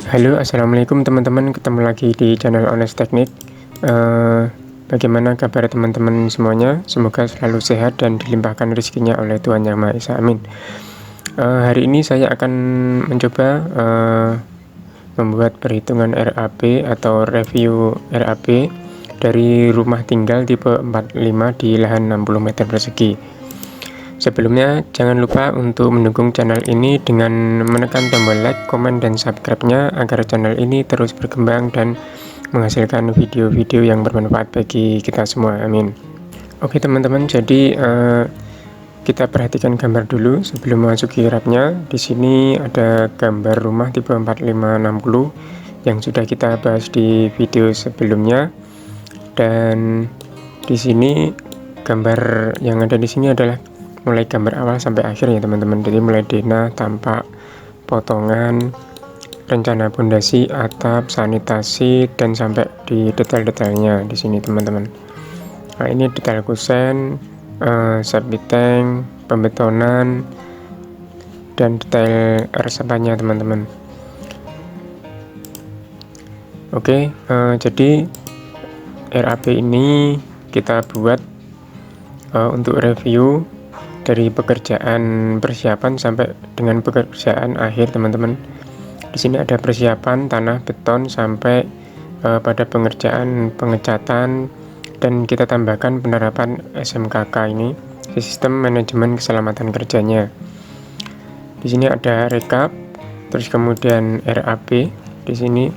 Halo, assalamualaikum teman-teman. Ketemu lagi di channel Honest Teknik. Bagaimana kabar teman-teman semuanya? Semoga selalu sehat dan dilimpahkan rezekinya oleh Tuhan Yang Maha Esa. Amin. Hari ini saya akan mencoba membuat perhitungan RAP atau review RAP dari rumah tinggal tipe 45 di lahan 60 meter persegi. Sebelumnya, jangan lupa untuk mendukung channel ini dengan menekan tombol like, komen, dan subscribe-nya agar channel ini terus berkembang dan menghasilkan video-video yang bermanfaat bagi kita semua. Amin. Oke teman-teman, jadi kita perhatikan gambar dulu sebelum memasuki rapnya. Di sini ada gambar rumah tipe 4560 yang sudah kita bahas di video sebelumnya, dan di sini gambar yang ada di sini adalah mulai gambar awal sampai akhir ya teman-teman. Jadi mulai denah, tampak, potongan, rencana pondasi, atap, sanitasi, dan sampai di detail-detailnya di sini teman-teman. Nah, ini detail kusen, septic tank, pembetonan, dan detail resepannya teman-teman. Oke, jadi RAP ini kita buat untuk review dari pekerjaan persiapan sampai dengan pekerjaan akhir teman-teman. Di sini ada persiapan tanah beton sampai pada pengerjaan pengecatan, dan kita tambahkan penerapan SMKK ini, sistem manajemen keselamatan kerjanya. Di sini ada rekap, terus kemudian RAP. Di sini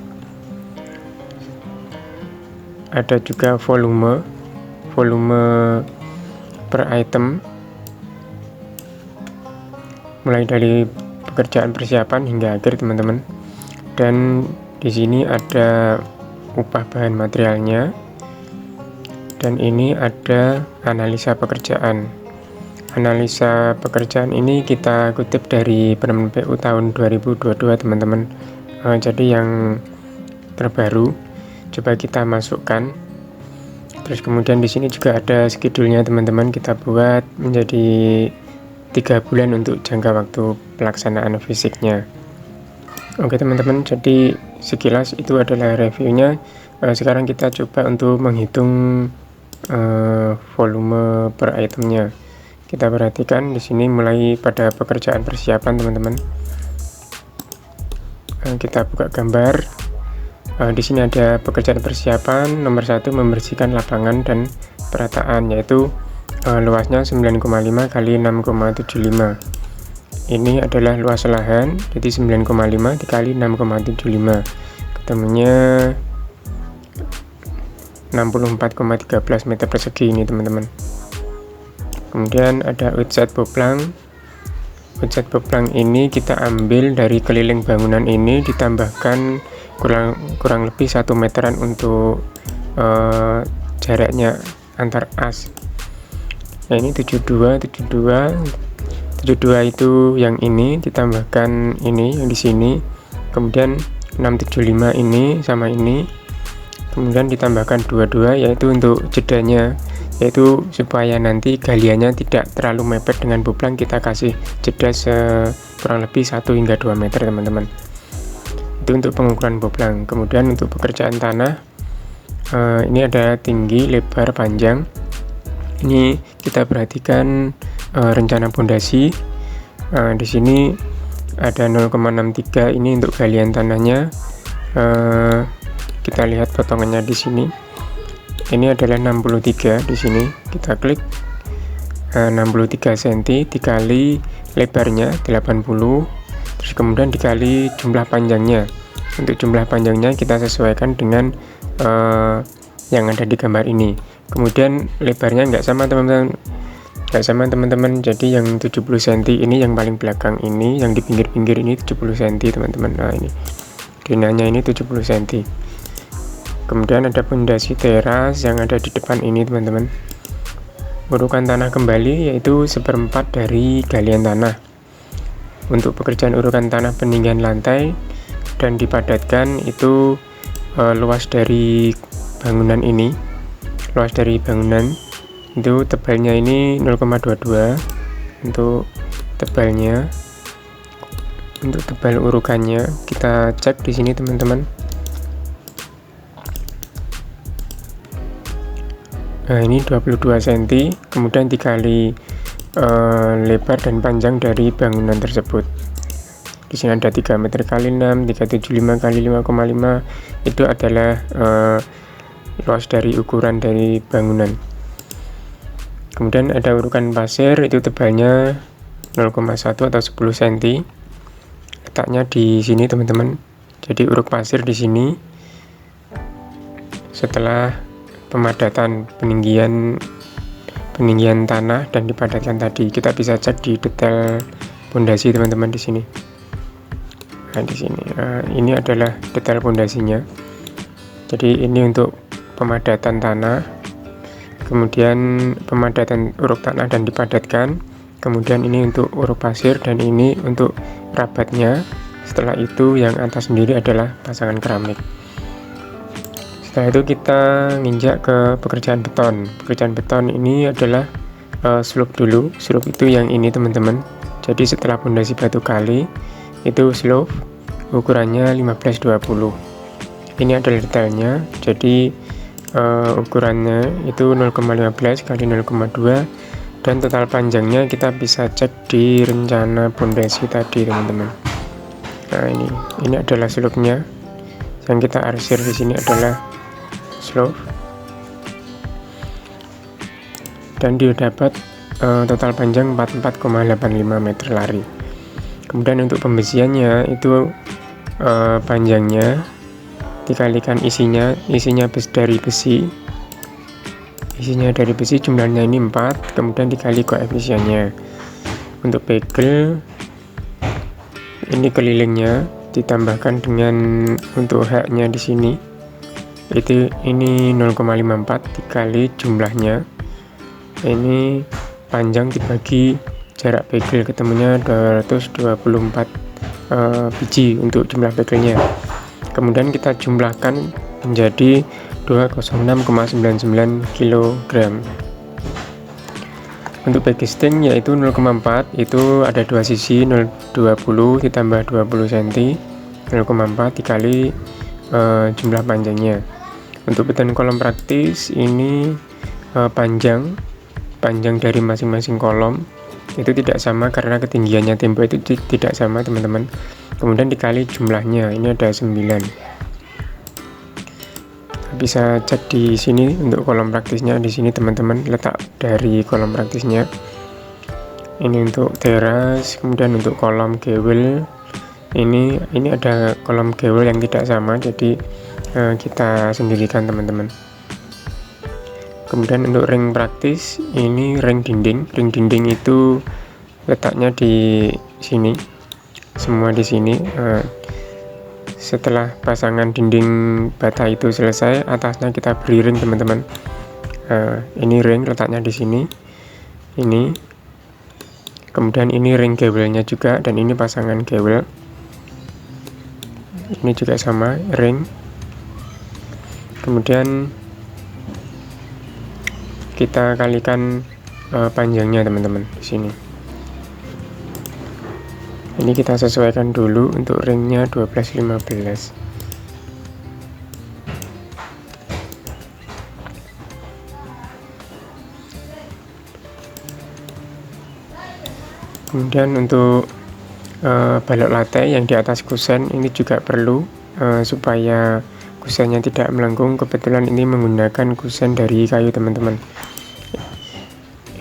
ada juga volume per item, mulai dari pekerjaan persiapan hingga akhir teman-teman. Dan di sini ada upah bahan materialnya, dan ini ada analisa pekerjaan. Analisa pekerjaan ini kita kutip dari Permen PU tahun 2022 teman-teman. Jadi yang terbaru coba kita masukkan. Terus kemudian di sini juga ada schedule-nya teman-teman, kita buat menjadi 3 bulan untuk jangka waktu pelaksanaan fisiknya. Oke teman-teman, jadi sekilas itu adalah reviewnya. Sekarang kita coba untuk menghitung volume per itemnya. Kita perhatikan di sini mulai pada pekerjaan persiapan teman-teman. Kita buka gambar. Di sini ada pekerjaan persiapan nomor 1, membersihkan lapangan dan perataan, yaitu luasnya 9,5 kali 6,75. Ini adalah luas lahan, jadi 9,5 dikali 6,75, ketemunya 64,13 meter persegi ini teman-teman. Kemudian ada outside boplang. Outside boplang ini kita ambil dari keliling bangunan ini, ditambahkan kurang lebih 1 meteran untuk jaraknya antar as. Nah, ini 72 itu yang ini, ditambahkan ini yang di sini, kemudian 675 ini sama ini, kemudian ditambahkan 22, yaitu untuk jedanya, yaitu supaya nanti galiannya tidak terlalu mepet dengan boplang, kita kasih jeda kurang lebih 1 hingga 2 meter teman-teman. Itu untuk pengukuran boplang. Kemudian untuk pekerjaan tanah, ini ada tinggi, lebar, panjang. Ini kita perhatikan rencana pondasi. Di sini ada 0,63 ini untuk galian tanahnya. Kita lihat potongannya di sini. Ini adalah 63 di sini. Kita klik 63 cm dikali lebarnya 80, terus kemudian dikali jumlah panjangnya. Untuk jumlah panjangnya kita sesuaikan dengan yang ada di gambar ini. Kemudian lebarnya nggak sama teman-teman, jadi yang 70 cm ini yang paling belakang ini, yang di pinggir-pinggir ini 70 cm teman-teman. Nah, ini denahnya ini 70 cm. Kemudian ada pondasi teras yang ada di depan ini teman-teman. Urukan tanah kembali, yaitu 1/4 dari galian tanah. Untuk pekerjaan urukan tanah peninggian lantai dan dipadatkan, itu luas dari bangunan ini, itu tebalnya ini 0,22 untuk tebalnya. Untuk tebal urukannya kita cek di sini teman-teman. Nah, ini 22 cm, kemudian dikali lebar dan panjang dari bangunan tersebut. Di sini ada 3 meter kali 6, 375 kali 5,5, itu adalah luas dari ukuran dari bangunan. Kemudian ada urukan pasir, itu tebalnya 0,1 atau 10 cm. Letaknya di sini teman-teman. Jadi uruk pasir di sini. Setelah pemadatan peninggian tanah dan dipadatkan tadi, kita bisa cek di detail pondasi teman-teman di sini. Nah, di sini ini adalah detail pondasinya. Jadi ini untuk pemadatan tanah, kemudian pemadatan uruk tanah dan dipadatkan, kemudian ini untuk uruk pasir, dan ini untuk rabatnya. Setelah itu yang atas sendiri adalah pasangan keramik. Setelah itu kita nginjak ke pekerjaan beton. Pekerjaan beton ini adalah slope dulu. Slope itu yang ini teman-teman. Jadi setelah pondasi batu kali itu slope ukurannya 15-20. Ini adalah detailnya. Jadi ukurannya itu 0,15 kali 0,2, dan total panjangnya kita bisa cek di rencana pondasi tadi teman-teman. Nah, ini adalah slope-nya. Yang kita arsir di sini adalah slope, dan dia dapat total panjang 44,85 meter lari. Kemudian untuk pembesiannya itu panjangnya dikalikan isinya dari besi, jumlahnya ini 4, kemudian dikali koefisiennya. Untuk pegel ini kelilingnya ditambahkan dengan untuk haknya di sini, ini 0,54 dikali jumlahnya. Ini panjang dibagi jarak pegel, ketemunya 224 biji untuk jumlah pegelnya. Kemudian kita jumlahkan menjadi 206,99 kg. Untuk backcasting yaitu 0,4, itu ada dua sisi, 0,20 ditambah 20 cm, 0,4 dikali jumlah panjangnya. Untuk beton kolom praktis ini panjang dari masing-masing kolom itu tidak sama karena ketinggiannya tembok itu tidak sama teman-teman. Kemudian dikali jumlahnya, ini ada 9. Bisa cek di sini untuk kolom praktisnya. Di sini teman-teman letak dari kolom praktisnya. Ini untuk teras, kemudian untuk kolom gewel ini ada kolom gewel yang tidak sama, jadi kita sendirikan teman-teman. Kemudian untuk ring praktis ini ring dinding itu letaknya di sini, semua di sini. Setelah pasangan dinding bata itu selesai, atasnya kita beri ring teman-teman. Ini ring letaknya di sini, ini. Kemudian ini ring gewelnya juga, dan ini pasangan gewel. Ini juga sama ring. Kemudian kita kalikan panjangnya teman-teman di sini. Ini kita sesuaikan dulu untuk ringnya 12-15. Kemudian untuk balok lantai yang di atas kusen ini juga perlu supaya kusennya tidak melengkung. Kebetulan ini menggunakan kusen dari kayu teman-teman.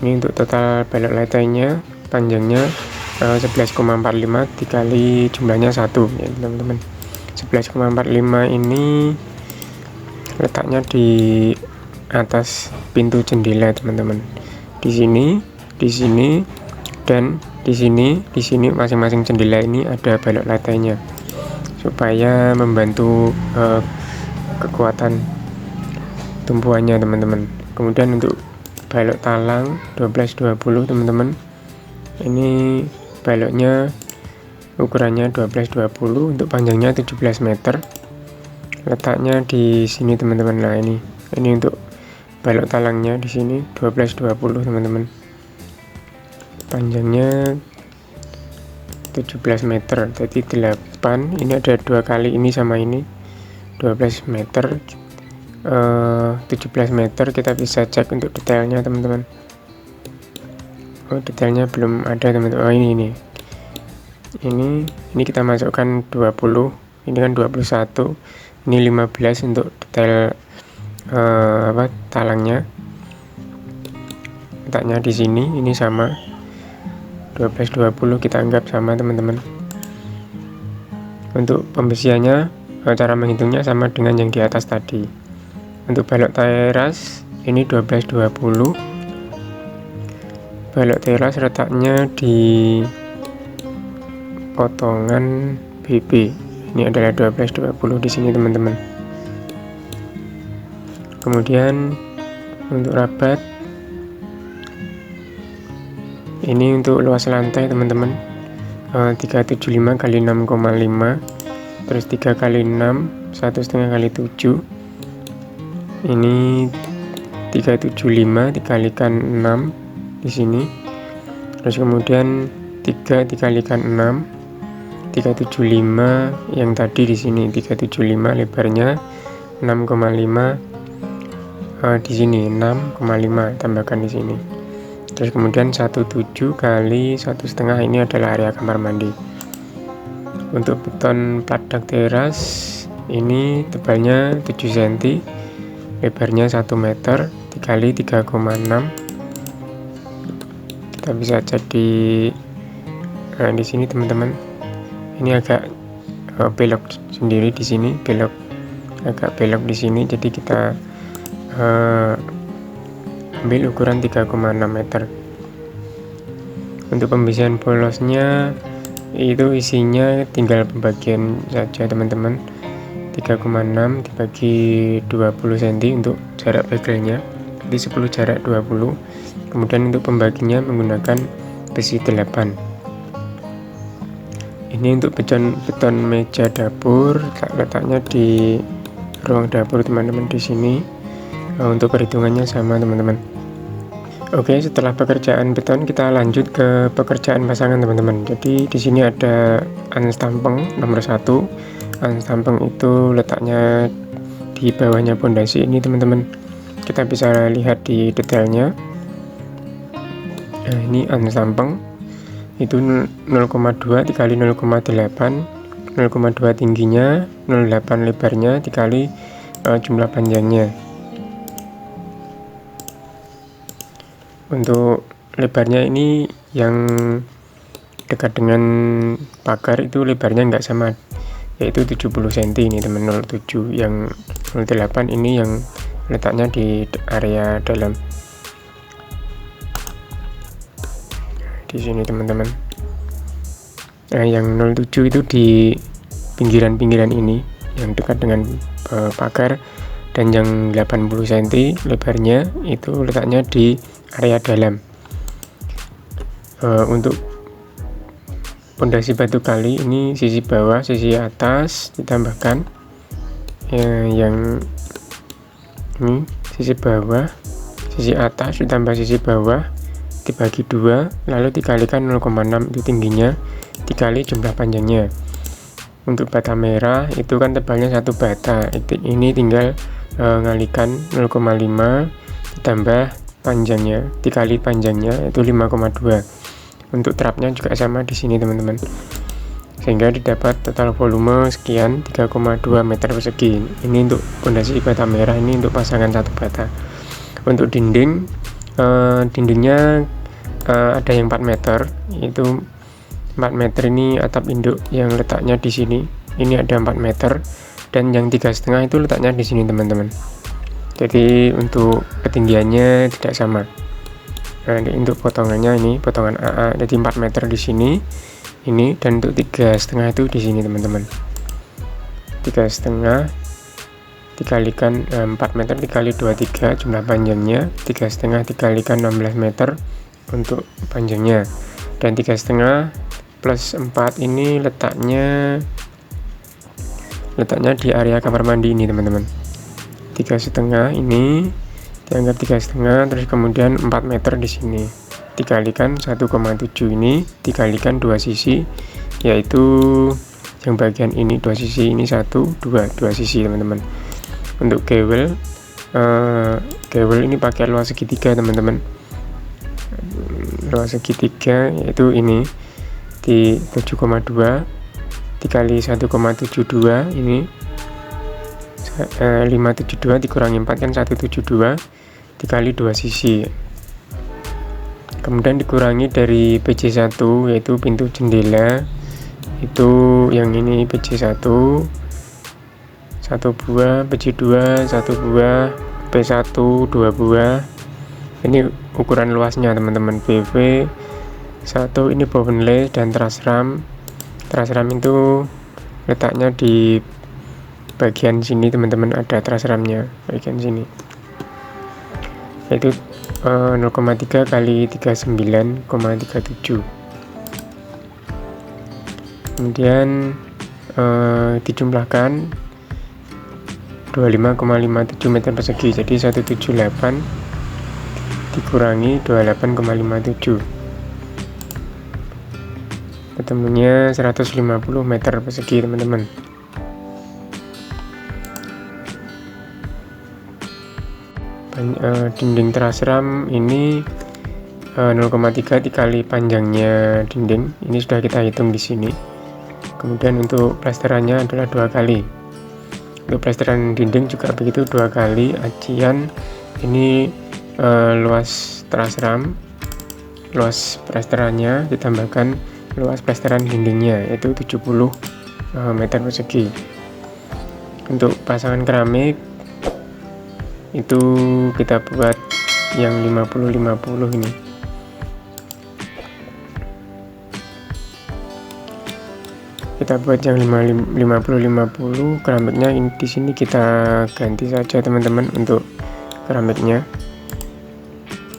Ini untuk total balok lantainya, panjangnya 11,45 dikali jumlahnya 1 ya teman-teman. 11,45 ini letaknya di atas pintu jendela teman-teman. Di sini dan di sini masing-masing jendela ini ada balok lantainya supaya membantu kekuatan tumpuannya teman-teman. Kemudian untuk balok talang 12-20 teman-teman, ini baloknya ukurannya 12-20, untuk panjangnya 17 meter, letaknya di sini teman-teman. Nah ini untuk balok talangnya di sini 12-20 teman-teman, panjangnya 17 meter, jadi 8, ini ada 2 kali ini sama ini 12 meter, 17 meter. Kita bisa cek untuk detailnya teman-teman. Oh, detailnya belum ada teman-teman. Oh, ini kita masukkan 20, ini kan 21, ini 15 untuk detail talangnya. Letaknya di sini, ini sama 12-20, kita anggap sama teman-teman. Untuk pembesiannya, cara menghitungnya sama dengan yang di atas tadi. Untuk balok teras ini 12-20. Balok teras letaknya di potongan BB. Ini adalah 12-20 di sini teman-teman. Kemudian untuk rabat, ini untuk luas lantai teman-teman, 375 kali 6,5, terus 3 kali 6, 1,5 kali 7, ini 375 dikalikan 6 di sini, terus kemudian 3 dikalikan 6, 375 yang tadi di sini, 375 lebarnya 6,5, di sini 6,5 tambahkan di sini. Terus kemudian 17 kali 1,5, ini adalah area kamar mandi. Untuk beton plat dak teras ini tebalnya 7 cm, lebarnya 1 meter dikali 3,6. Kita bisa cek di sini teman-teman. Ini agak belok sendiri di sini, agak belok di sini, jadi kita ambil ukuran 3,6 meter. Untuk pembesian bolosnya itu isinya tinggal pembagian saja teman-teman, 3,6 dibagi 20 cm untuk jarak begelnya, jadi 10 jarak 20. Kemudian untuk pembaginya menggunakan besi 8. Ini untuk beton meja dapur, letaknya di ruang dapur teman-teman di sini. Untuk perhitungannya sama teman-teman. Oke, setelah pekerjaan beton kita lanjut ke pekerjaan pasangan teman-teman. Jadi di sini ada anstampeng nomor 1. Anstampeng itu letaknya di bawahnya pondasi ini teman-teman. Kita bisa lihat di detailnya. Nah, ini anstampeng itu 0,2 dikali 0,8, 0,2 tingginya, 0,8 lebarnya dikali jumlah panjangnya. Untuk lebarnya ini yang dekat dengan pagar itu lebarnya nggak sama, yaitu 70 cm ini teman, 07. Yang 08 ini yang letaknya di area dalam di sini teman-teman. Nah, yang 07 itu di pinggiran-pinggiran ini yang dekat dengan pagar, dan yang 80 cm lebarnya itu letaknya di area dalam. Untuk pondasi batu kali ini sisi bawah, sisi atas ditambahkan yang ini sisi bawah, sisi atas ditambah sisi bawah dibagi 2, lalu dikalikan 0,6 itu tingginya dikali jumlah panjangnya. Untuk bata merah itu kan tebalnya 1 bata, ini tinggal ngalikan 0,5 ditambah panjangnya dikali panjangnya, itu 5,2. Untuk trapnya juga sama di sini teman-teman, sehingga didapat total volume sekian 3,2 meter persegi. Ini untuk pondasi bata merah, ini untuk pasangan 1 bata. Untuk dindingnya ada yang 4 meter, itu 4 meter ini atap induk yang letaknya di sini, ini ada 4 meter, dan yang 3,5 itu letaknya di sini teman-teman. Jadi untuk ketinggiannya tidak sama. Nah, untuk potongannya ini potongan AA, jadi 4 meter di sini ini, dan untuk 3,5 itu di sini teman-teman. 3,5 dikalikan 4 meter dikali 23 jumlah panjangnya, 3,5 dikalikan 16 meter untuk panjangnya, dan 3,5 plus 4 ini letaknya di area kamar mandi ini teman-teman. 3,5 ini dianggap 3,5, terus kemudian 4 meter di sini dikalikan 1,7 ini dikalikan 2 sisi, yaitu yang bagian ini dua sisi, ini dua sisi teman-teman. Untuk gewel ini pakai luas segitiga teman-teman. Luas segitiga yaitu ini di 7,2 dikali 1,72, ini 572 dikurangi 4 kan 172 dikali dua sisi, kemudian dikurangi dari PJ1 yaitu pintu jendela, itu yang ini PJ1 satu buah, PJ2 satu buah, P1 dua buah. Ini ukuran luasnya teman-teman. BV 1 ini bovenless dan truss ram. Truss ram itu letaknya di bagian sini teman-teman, ada truss ramnya bagian sini, yaitu 0,3 kali 39,37. Kemudian dijumlahkan 25,57 meter persegi, jadi 178 dikurangi 28,57, ketemunya 150 meter persegi teman-teman. Dinding truss ram ini 0,3 dikali panjangnya dinding, ini sudah kita hitung di sini. Kemudian untuk plesterannya adalah 2 kali. Untuk plesteran dinding juga begitu, 2 kali acian. Ini luas truss ram, luas plesterannya ditambahkan luas plesteran dindingnya, yaitu 70 meter persegi. Untuk pasangan keramik itu kita buat yang 50-50 ini. Kita buat yang 50-50 keramiknya. Ini di sini kita ganti saja teman-teman untuk keramiknya,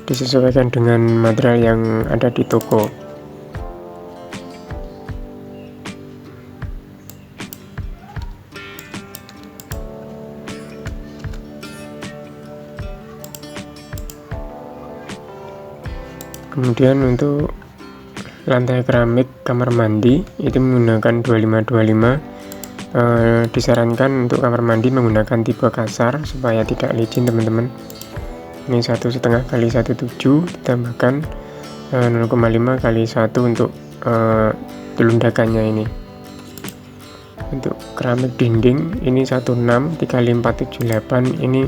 disesuaikan dengan material yang ada di toko. Kemudian untuk lantai keramik kamar mandi itu menggunakan 25-25. Disarankan untuk kamar mandi menggunakan tipe kasar supaya tidak licin teman-teman. Ini 1,5 kali 1,7 ditambahkan 0,5 kali 1 untuk telundakannya ini. Untuk keramik dinding ini 1,6 dikali 478, ini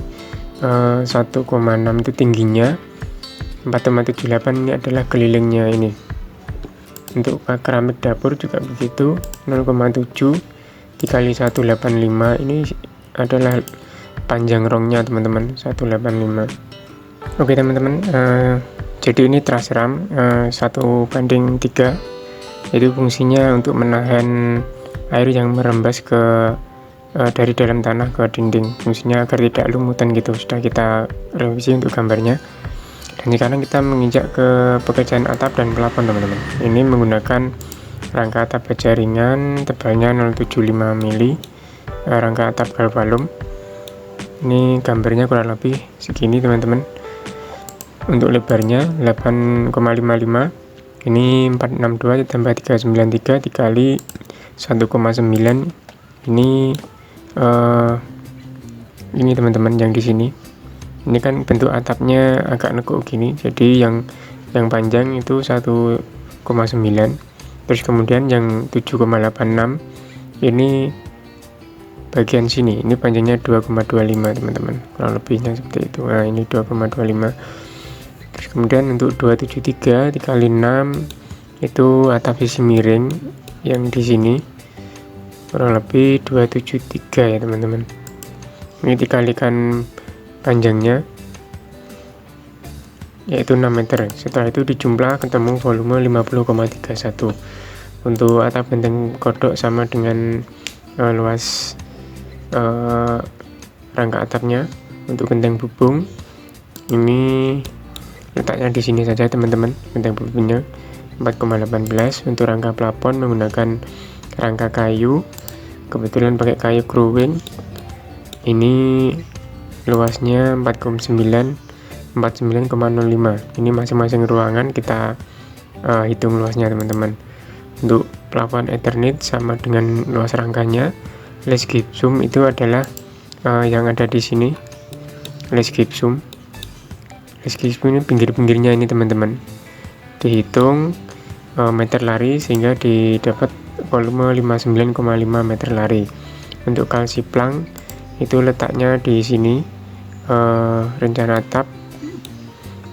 1,6 itu tingginya. 4,78 ini adalah kelilingnya ini. Untuk keramik dapur juga begitu, 0,7 dikali 185, ini adalah panjang rongnya teman-teman, 185. Oke teman-teman, jadi ini truss ram 1:3, itu fungsinya untuk menahan air yang merembes ke dari dalam tanah ke dinding, fungsinya agar tidak lumutan gitu. Sudah kita revisi untuk gambarnya. Dan sekarang kita menginjak ke pekerjaan atap dan plafon teman-teman. Ini menggunakan rangka atap baja ringan, tebalnya 0,75 mili, rangka atap galvalum. Ini gambarnya kurang lebih segini teman-teman. Untuk lebarnya 8,55, ini 462 ditambah 393 dikali 1,9, ini teman-teman yang di sini. Ini kan bentuk atapnya agak nekuk gini, jadi yang panjang itu 1,9, terus kemudian yang 7,86 ini bagian sini, ini panjangnya 2,25 teman-teman, kurang lebihnya seperti itu. Nah ini 2,25. Terus kemudian untuk 273 dikali 6 itu atap sisi miring yang di sini, kurang lebih 273 ya teman-teman. Ini dikalikan panjangnya yaitu 6 meter. Setelah itu dijumlah ketemu volume 50,31. Untuk atap genteng kodok sama dengan luas rangka atapnya. Untuk genteng bubung ini letaknya di sini saja teman-teman, genteng bubungnya 4,18. Untuk rangka plafon menggunakan rangka kayu, kebetulan pakai kayu crowing. Ini luasnya 49,05. Ini masing-masing ruangan kita hitung luasnya teman-teman. Untuk plafon Eternit sama dengan luas rangkanya. Les gypsum itu adalah yang ada di sini. Les gypsum ini pinggir-pinggirnya ini teman-teman, dihitung meter lari sehingga didapat volume 59,5 meter lari. Untuk kalsi plank itu letaknya di sini, rencana atap.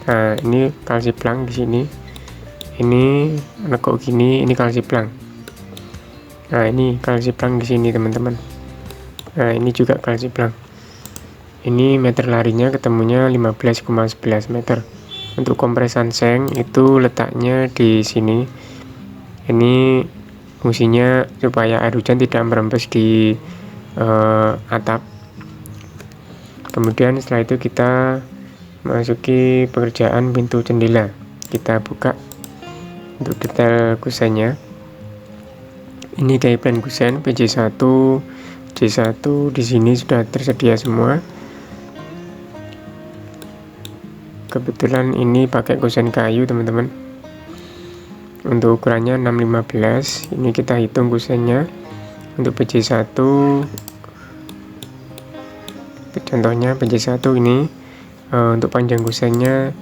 Nah, ini kalsi plank di sini. Ini nekuk gini, ini kalsi plank. Nah, ini kalsi plank di sini teman-teman. Nah, ini juga kalsi plank. Ini meter larinya ketemunya 15,11 meter. Untuk kompresan seng itu letaknya di sini. Ini fungsinya supaya air hujan tidak merembes di atap. Kemudian setelah itu kita masuki pekerjaan pintu jendela. Kita buka untuk detail kusennya. Ini keyplan kusen PJ1, J1 di sini sudah tersedia semua. Kebetulan ini pakai kusen kayu teman-teman. Untuk ukurannya 615. Ini kita hitung kusennya. Untuk PJ1, contohnya PJ1 ini untuk panjang kusennya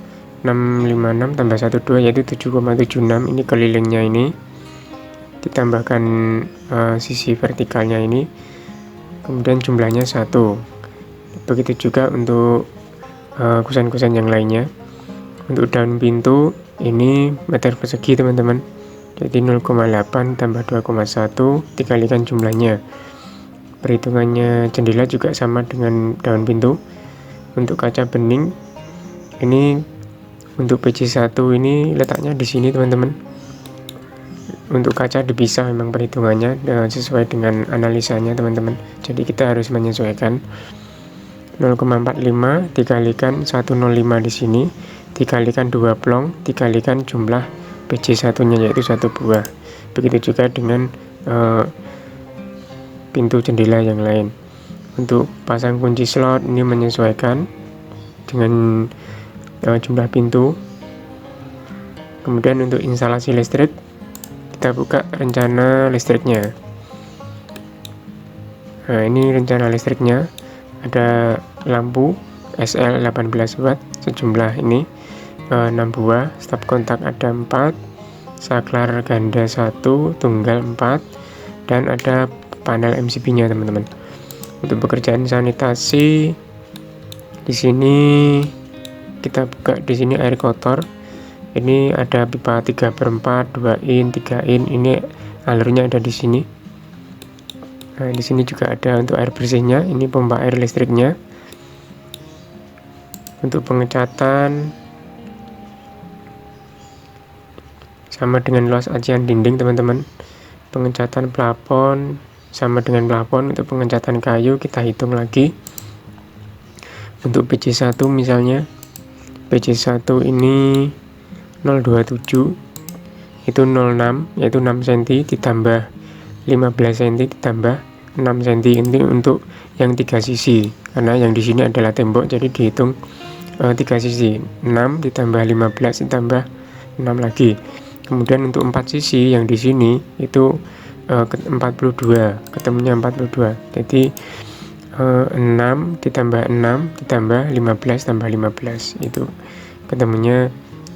656 tambah 12 yaitu 7,76. Ini kelilingnya ini ditambahkan sisi vertikalnya ini, kemudian jumlahnya 1. Begitu juga untuk kusen-kusen yang lainnya. Untuk daun pintu ini meter persegi teman-teman, jadi 0,8 tambah 2,1 dikalikan jumlahnya. Perhitungannya jendela juga sama dengan daun pintu. Untuk kaca bening ini untuk PJ1 ini letaknya di sini teman-teman. Untuk kaca dipisah memang perhitungannya sesuai dengan analisanya teman-teman, jadi kita harus menyesuaikan. 0,45 dikalikan 105 di sini dikalikan 2 plong dikalikan jumlah PJ1 nya yaitu 1 buah. Begitu juga dengan pintu jendela yang lain. Untuk pasang kunci slot ini menyesuaikan dengan jumlah pintu. Kemudian untuk instalasi listrik kita buka rencana listriknya. Nah, ini rencana listriknya. Ada lampu SL 18 watt sejumlah ini 6 buah, stop kontak ada 4, saklar ganda 1, tunggal 4, dan ada panel MCB nya teman-teman. Untuk pekerjaan sanitasi di sini kita buka di sini air kotor. Ini ada pipa 3/4, 2 in, 3 in. Ini alurnya ada di sini. Nah, di sini juga ada untuk air bersihnya. Ini pompa air listriknya. Untuk pengecatan sama dengan luas acian dinding teman-teman. Pengecatan plafon sama dengan plafon. Untuk pengecatan kayu kita hitung lagi. Untuk PJ1 misalnya, PJ1 ini 027 itu 06 yaitu 6 cm ditambah 15 cm ditambah 6 cm. Ini untuk yang 3 sisi, karena yang di sini adalah tembok, jadi dihitung 3 sisi, 6 ditambah 15 ditambah 6 lagi. Kemudian untuk 4 sisi yang di sini itu 42, ketemunya 42. Jadi 6 ditambah 6 ditambah 15 tambah 15 itu ketemunya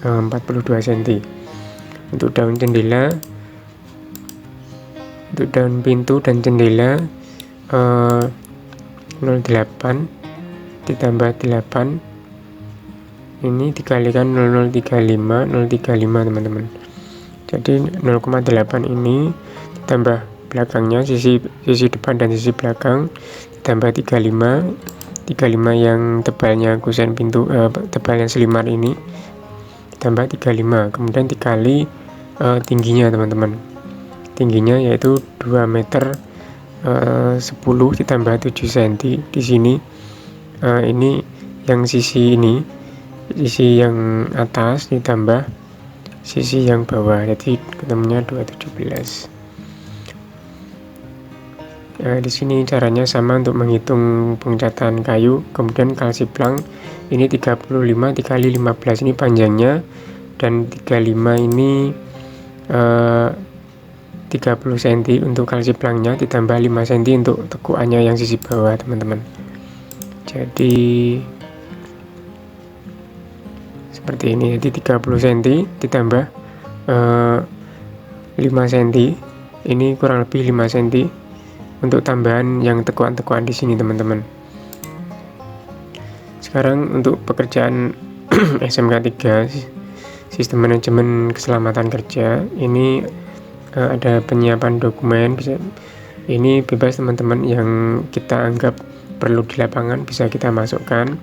42 cm. Untuk daun jendela, untuk daun pintu dan jendela 08 ditambah 8 ini dikalikan 0,035 teman-teman. Jadi 0,8 ini ditambah belakangnya, sisi depan dan sisi belakang, ditambah 35 yang tebalnya kusen pintu, tebalnya selimar ini ditambah 35, kemudian dikali tingginya teman-teman. Tingginya yaitu 2 meter 10 ditambah 7 cm di sini. Ini yang sisi ini, sisi yang atas ditambah sisi yang bawah, jadi ketemunya 217. Di sini caranya sama untuk menghitung pengecatan kayu. Kemudian kalsi plank ini 35 dikali 15 ini panjangnya, dan 35 ini 30 cm untuk kalsi plangnya, ditambah 5 cm untuk tekukannya yang sisi bawah teman-teman. Jadi seperti ini, jadi 30 cm ditambah 5 cm, ini kurang lebih 5 cm untuk tambahan yang tekuan-tekuan di sini teman-teman. Sekarang untuk pekerjaan SMK 3 Sistem Manajemen Keselamatan Kerja, ini ada penyiapan dokumen, ini bebas teman-teman, yang kita anggap perlu di lapangan bisa kita masukkan.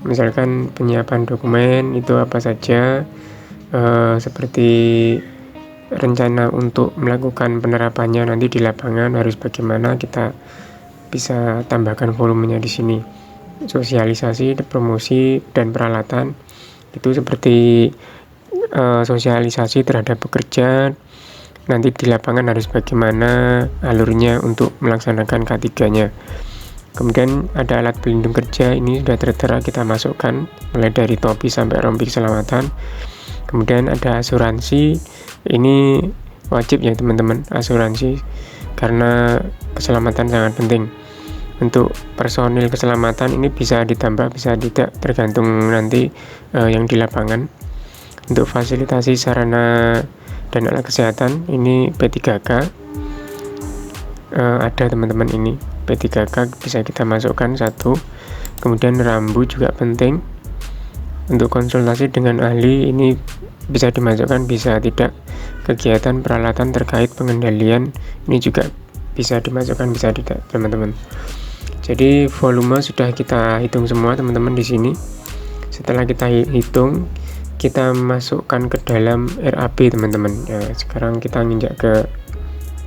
Misalkan penyiapan dokumen itu apa saja, seperti rencana untuk melakukan penerapannya nanti di lapangan harus bagaimana, kita bisa tambahkan volumenya di sini. Sosialisasi, promosi, dan peralatan itu seperti sosialisasi terhadap pekerja, nanti di lapangan harus bagaimana alurnya untuk melaksanakan K3-nya. Kemudian ada alat pelindung kerja, ini sudah tertera kita masukkan mulai dari topi sampai rompi keselamatan. Kemudian ada asuransi, ini wajib ya teman-teman, asuransi karena keselamatan sangat penting. Untuk personil keselamatan ini bisa ditambah bisa tidak, tergantung nanti yang di lapangan. Untuk fasilitasi sarana dan alat kesehatan, ini P3K ada teman-teman, ini P3K bisa kita masukkan satu. Kemudian rambu juga penting, untuk konsultasi dengan ahli ini bisa dimasukkan bisa tidak. Kegiatan peralatan terkait pengendalian ini juga bisa dimasukkan bisa tidak teman-teman. Jadi volume sudah kita hitung semua teman-teman di sini. Setelah kita hitung, kita masukkan ke dalam RAP teman-teman. Ya, sekarang kita nginjak ke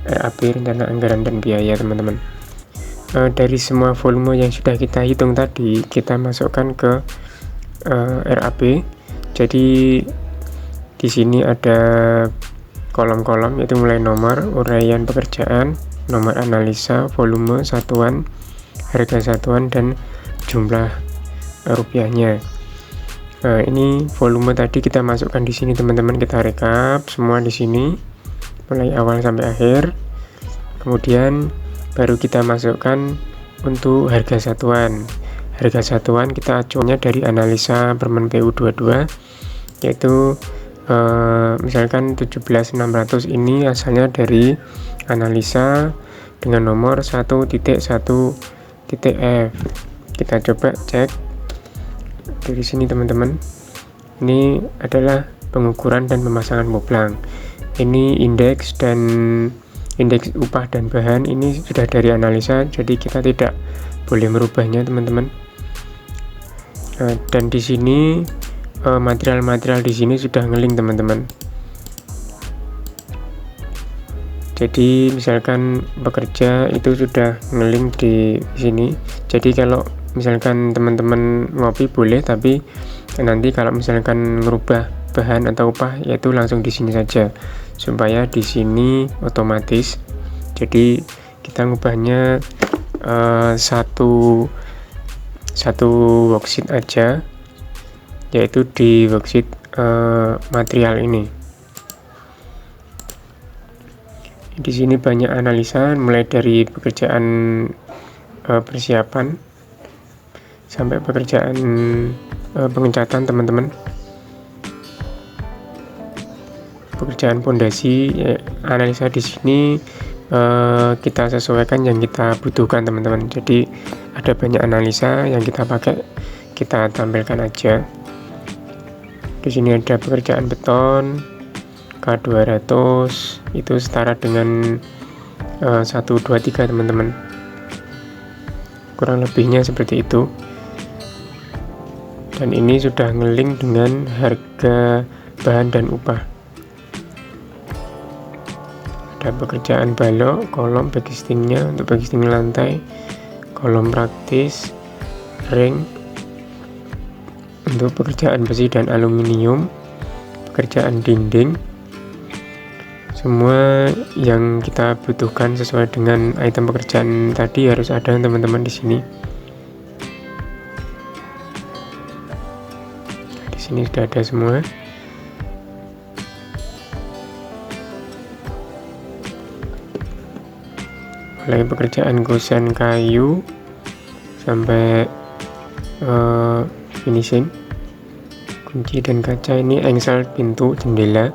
RAP, rencana anggaran dan biaya teman-teman. Dari semua volume yang sudah kita hitung tadi, kita masukkan ke RAP. Jadi di sini ada kolom-kolom, yaitu mulai nomor, uraian pekerjaan, nomor analisa, volume, satuan, harga satuan, dan jumlah rupiahnya. Ini volume tadi kita masukkan di sini teman-teman, kita rekap semua di sini mulai awal sampai akhir. Kemudian baru kita masukkan untuk harga satuan. Harga satuan kita acuannya dari analisa Permen PU 22, yaitu misalkan 17.600 ini asalnya dari analisa dengan nomor 1.1.f. Kita coba cek dari sini teman-teman. Ini adalah pengukuran dan pemasangan poplang. Ini indeks upah dan bahan ini sudah dari analisa, jadi kita tidak boleh merubahnya teman-teman. Dan di sini material-material di sini sudah ngeling teman-teman. Jadi misalkan bekerja itu sudah ngeling di sini. Jadi kalau misalkan teman-teman ngopi boleh, tapi nanti kalau misalkan merubah bahan atau upah yaitu langsung di sini saja, supaya di sini otomatis. Jadi kita ngubahnya satu worksheet aja, yaitu di worksheet material ini. Di sini banyak analisa mulai dari pekerjaan persiapan sampai pekerjaan pengecatan teman-teman. Pekerjaan pondasi, analisa di sini kita sesuaikan yang kita butuhkan teman-teman. Jadi ada banyak analisa yang kita pakai, kita tampilkan aja. Di sini ada pekerjaan beton K200, itu setara dengan 1, 2, 3 teman-teman. Kurang lebihnya seperti itu. Dan ini sudah ngelink dengan harga bahan dan upah. Ada pekerjaan balok, kolom backistingnya untuk backisting lantai, kolom praktis, ring untuk pekerjaan besi dan aluminium, pekerjaan dinding. Semua yang kita butuhkan sesuai dengan item pekerjaan tadi harus ada teman-teman di sini. Di sini sudah ada semua. mulai pekerjaan kusen kayu sampai finishing. Kunci dan kaca ini engsel pintu jendela,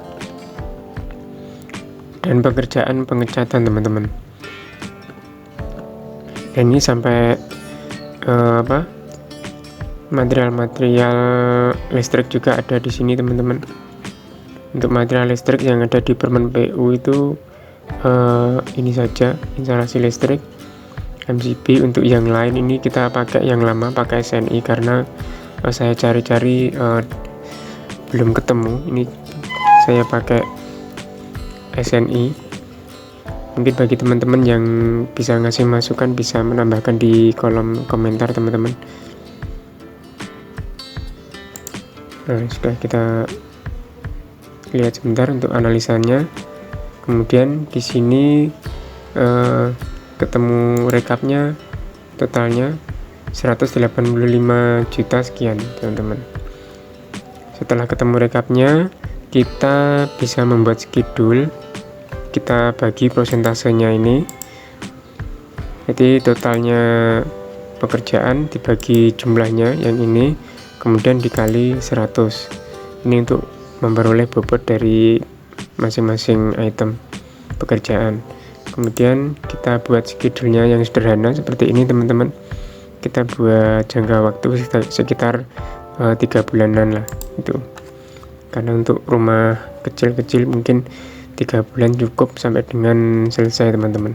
dan pekerjaan pengecatan teman-teman. Dan ini sampai material-material listrik juga ada di sini teman-teman. Untuk material listrik yang ada di permen PU itu ini saja instalasi listrik MCB. Untuk yang lain ini kita pakai yang lama, pakai SNI, karena saya cari-cari belum ketemu. Ini saya pakai SNI. Mungkin bagi teman-teman yang bisa ngasih masukan bisa menambahkan di kolom komentar teman-teman. Nah, sudah kita lihat sebentar untuk analisanya. Kemudian di sini ketemu rekapnya, totalnya 185 juta sekian teman-teman. Setelah ketemu rekapnya, kita bisa membuat schedule. Kita bagi prosentasenya ini, jadi totalnya pekerjaan dibagi jumlahnya yang ini, kemudian dikali 100. Ini untuk memperoleh bobot dari masing-masing item pekerjaan. Kemudian kita buat schedule-nya yang sederhana seperti ini teman-teman. Kita buat jangka waktu sekitar 3 bulanan lah itu, karena untuk rumah kecil-kecil mungkin 3 bulan cukup sampai dengan selesai teman-teman.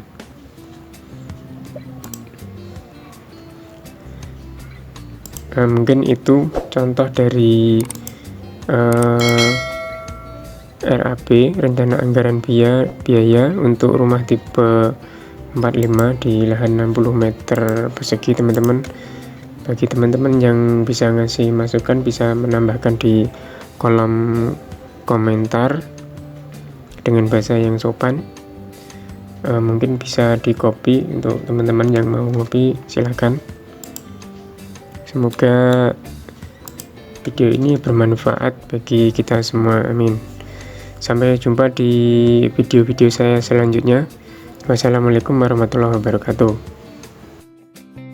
Mungkin itu contoh dari RAB, rencana anggaran biaya untuk rumah tipe 45 di lahan 60 meter persegi teman-teman. Bagi teman-teman yang bisa ngasih masukan bisa menambahkan di kolom komentar dengan bahasa yang sopan. Mungkin bisa di copy untuk teman-teman yang mau copy, silahkan. Semoga video ini bermanfaat bagi kita semua, amin. Sampai jumpa di video-video saya selanjutnya. Wassalamualaikum warahmatullahi wabarakatuh.